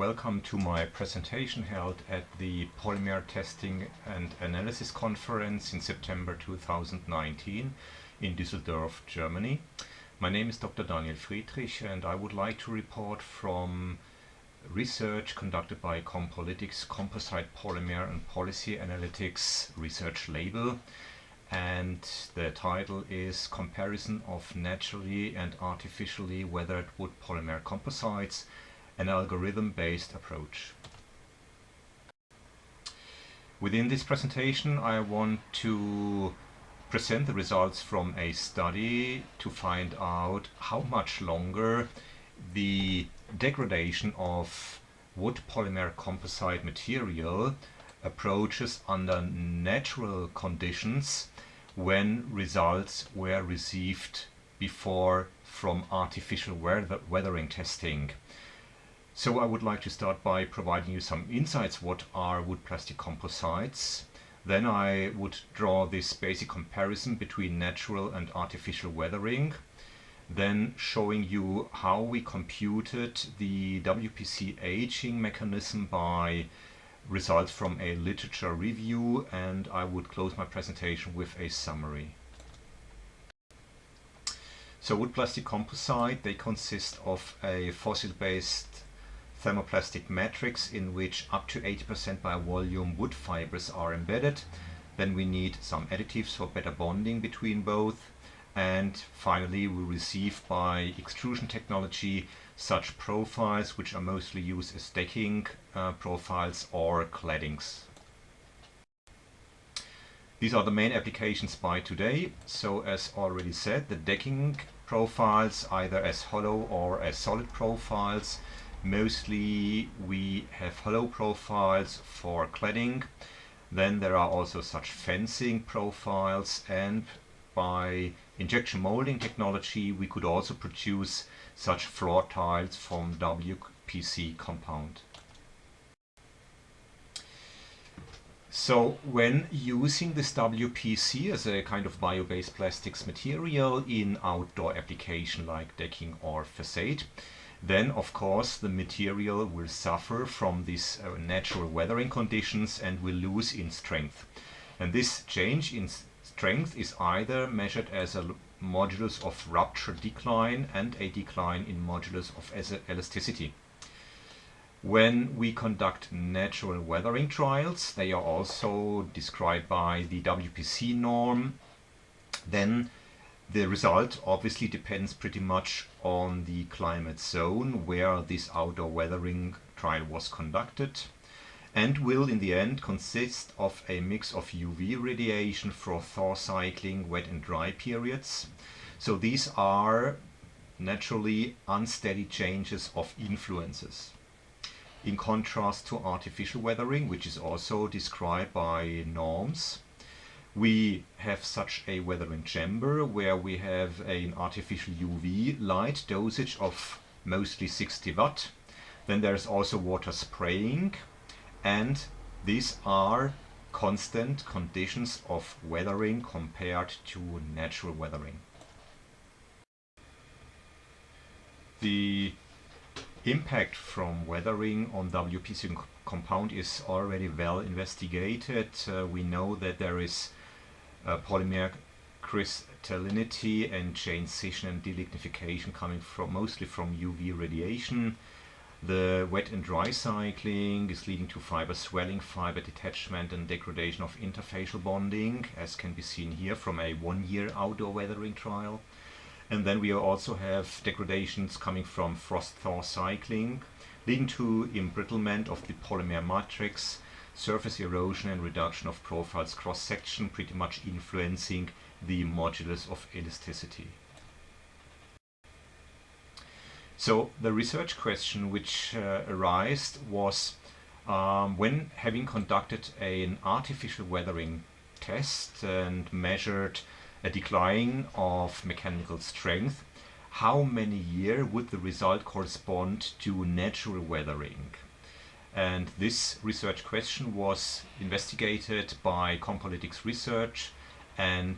welcome to my presentation held at the Polymer Testing and Analysis Conference in September 2019 in Düsseldorf, Germany. My name is Dr. Daniel Friedrich and I would like to report from research conducted by Compolytics, Composite, Polymer and Policy Analytics research label. And the title is Comparison of Naturally and Artificially Weathered Wood Polymer Composites, an algorithm-based approach. Within this presentation I want to present the results from a study to find out how much longer the degradation of wood polymer composite material approaches under natural conditions when results were received before from artificial weathering testing. So I would like to start by providing you some insights what are wood plastic composites. Then I would draw this basic comparison between natural and artificial weathering. Then showing you how we computed the WPC aging mechanism by results from a literature review, and I would close my presentation with a summary. So wood plastic composite, they consist of a fossil-based thermoplastic matrix in which up to 80% by volume wood fibers are embedded. Then we need some additives for better bonding between both. And finally we receive by extrusion technology such profiles which are mostly used as decking profiles or claddings. These are the main applications by today. So as already said, the decking profiles either as hollow or as solid profiles. Mostly we have hollow profiles for cladding. Then there are also such fencing profiles, and by injection molding technology we could also produce such floor tiles from WPC compound. So when using this WPC as a kind of bio-based plastics material in outdoor application like decking or facade, then of course the material will suffer from these natural weathering conditions and will lose in strength. And this change in strength is either measured as a modulus of rupture decline and a decline in modulus of elasticity. When we conduct natural weathering trials, they are also described by the WPC norm, then the result obviously depends pretty much on the climate zone where this outdoor weathering trial was conducted, and will in the end consist of a mix of UV radiation for thaw cycling, wet and dry periods. So these are naturally unsteady changes of influences. In contrast to artificial weathering, which is also described by norms, we have such a weathering chamber where we have an artificial UV light dosage of mostly 60 watt. Then there's also water spraying, and these are constant conditions of weathering compared to natural weathering. The impact from weathering on WPC compound is already well investigated. We know that there is polymer crystallinity and chain scission and delignification coming from mostly from UV radiation. The wet and dry cycling is leading to fiber swelling, fiber detachment and degradation of interfacial bonding, as can be seen here from a 1-year outdoor weathering trial. And then we also have degradations coming from frost thaw cycling, leading to embrittlement of the polymer matrix, surface erosion and reduction of profiles cross-section, pretty much influencing the modulus of elasticity. So the research question which arose was when having conducted an artificial weathering test and measured a decline of mechanical strength, how many years would the result correspond to natural weathering? And this research question was investigated by Compolytics research, and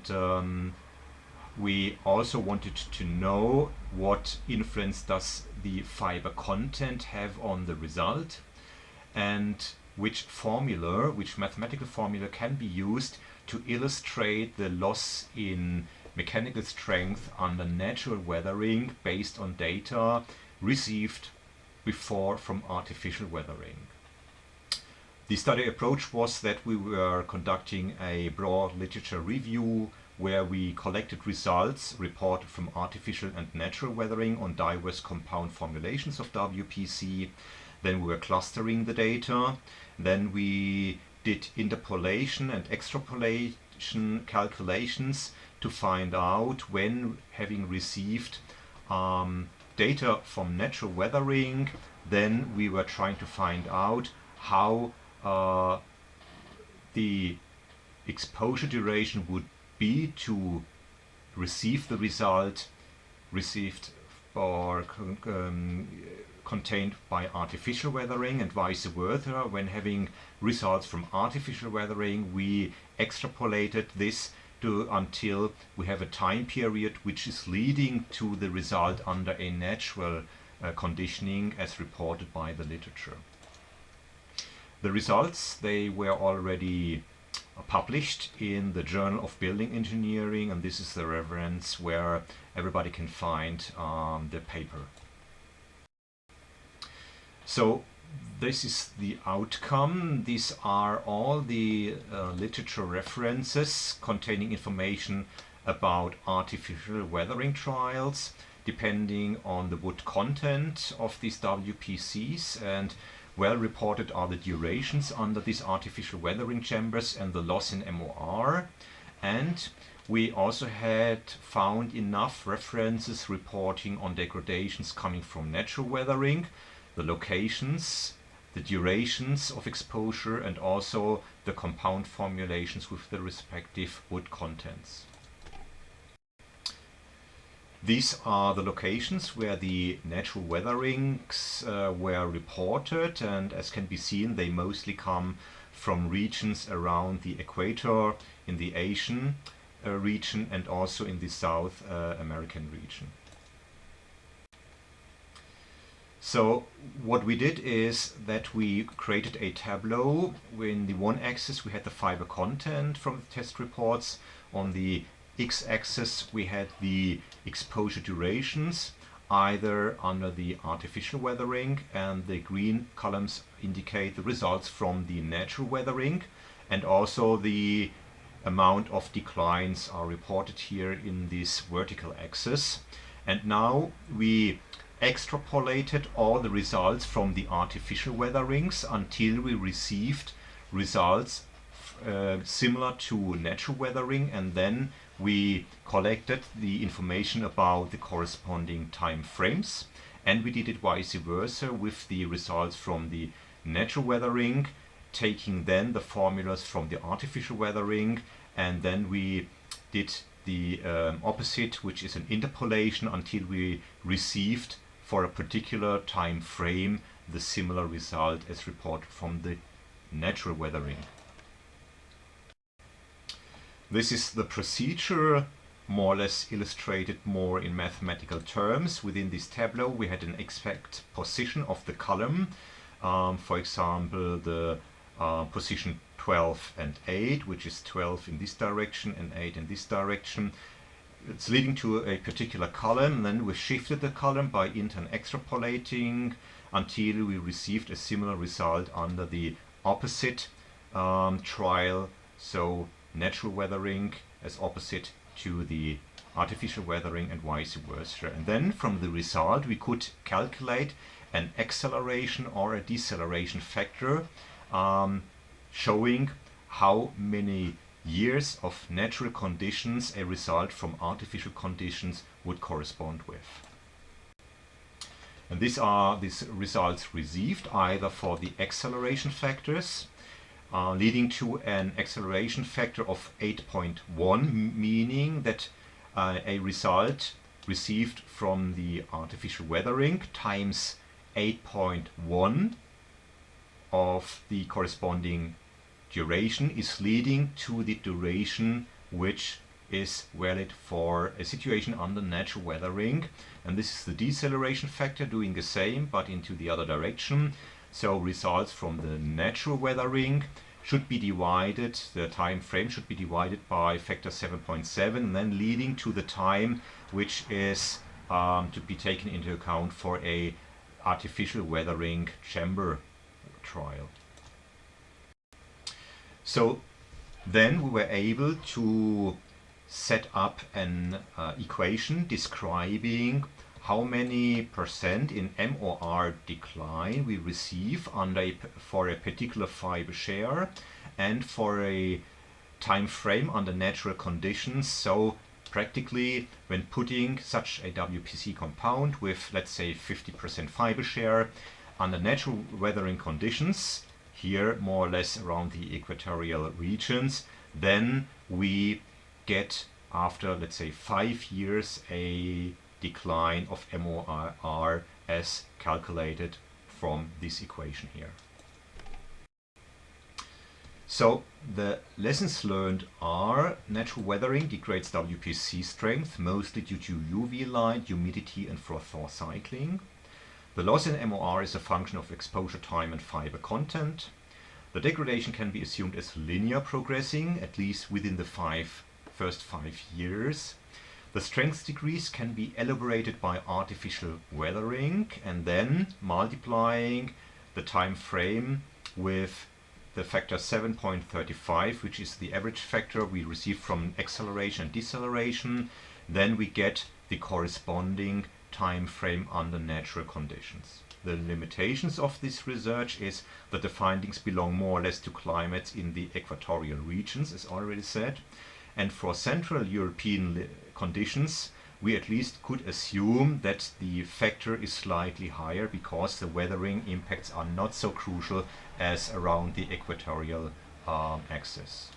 we also wanted to know what influence does the fiber content have on the result, and which mathematical formula can be used to illustrate the loss in mechanical strength under natural weathering based on data received before from artificial weathering. The study approach was that we were conducting a broad literature review where we collected results reported from artificial and natural weathering on diverse compound formulations of WPC. Then we were clustering the data. Then we did interpolation and extrapolation calculations to find out, when having received data from natural weathering, then we were trying to find out how the exposure duration would be to receive the result received or contained by artificial weathering, and vice versa. When having results from artificial weathering, we extrapolated this until we have a time period which is leading to the result under a natural conditioning as reported by the literature. The results, they were already published in the Journal of Building Engineering, and this is the reference where everybody can find the paper. So this is the outcome. These are all the literature references containing information about artificial weathering trials depending on the wood content of these WPCs, and well reported are the durations under these artificial weathering chambers and the loss in MOR. And we also had found enough references reporting on degradations coming from natural weathering, the locations, the durations of exposure, and also the compound formulations with the respective wood contents. These are the locations where the natural weatherings were reported, and as can be seen, they mostly come from regions around the equator, in the Asian region, and also in the South American region. So what we did is that we created a tableau. In the one axis we had the fiber content from the test reports. On the x-axis we had the exposure durations, either under the artificial weathering, and the green columns indicate the results from the natural weathering, and also the amount of declines are reported here in this vertical axis. And now we extrapolated all the results from the artificial weatherings until we received results similar to natural weathering, and then we collected the information about the corresponding time frames, and we did it vice versa with the results from the natural weathering, taking then the formulas from the artificial weathering, and then we did the opposite, which is an interpolation, until we received for a particular time frame the similar result as reported from the natural weathering. This is the procedure, more or less illustrated more in mathematical terms. Within this tableau we had an exact position of the column, for example the position 12 and 8, which is 12 in this direction and 8 in this direction. It's leading to a particular column, and then we shifted the column by intern extrapolating until we received a similar result under the opposite trial, so natural weathering as opposite to the artificial weathering and vice versa. And then from the result we could calculate an acceleration or a deceleration factor, showing how many years of natural conditions a result from artificial conditions would correspond with. And these are these results received either for the acceleration factors, leading to an acceleration factor of 8.1, meaning that a result received from the artificial weathering times 8.1 of the corresponding duration is leading to the duration which is valid for a situation under natural weathering, and this is the deceleration factor doing the same but into the other direction. So results from the natural weathering should be divided, the time frame should be divided by factor 7.7, and then leading to the time which is to be taken into account for a artificial weathering chamber trial. So then we were able to set up an equation describing how many percent in MOR decline we receive for a particular fiber share and for a time frame under natural conditions. So practically, when putting such a WPC compound with, let's say, 50% fiber share under natural weathering conditions, here more or less around the equatorial regions, then we get, after, let's say, 5 years, a decline of MOR as calculated from this equation here. So the lessons learned are: natural weathering degrades WPC strength, mostly due to UV light, humidity and froth-thaw cycling. The loss in MOR is a function of exposure time and fiber content. The degradation can be assumed as linear progressing, at least within the first 5 years. The strength degrees can be elaborated by artificial weathering and then multiplying the time frame with the factor 7.35, which is the average factor we receive from acceleration and deceleration. Then we get the corresponding time frame under natural conditions. The limitations of this research is that the findings belong more or less to climates in the equatorial regions, as already said. And for Central European conditions, we at least could assume that the factor is slightly higher because the weathering impacts are not so crucial as around the equatorial axis.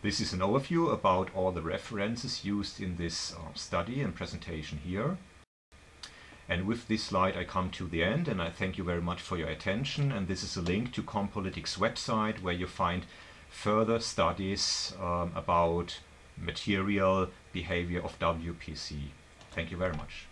This is an overview about all the references used in this study and presentation here. And with this slide I come to the end, and I thank you very much for your attention. And this is a link to Compolytics website where you find further studies about material behavior of WPC. Thank you very much.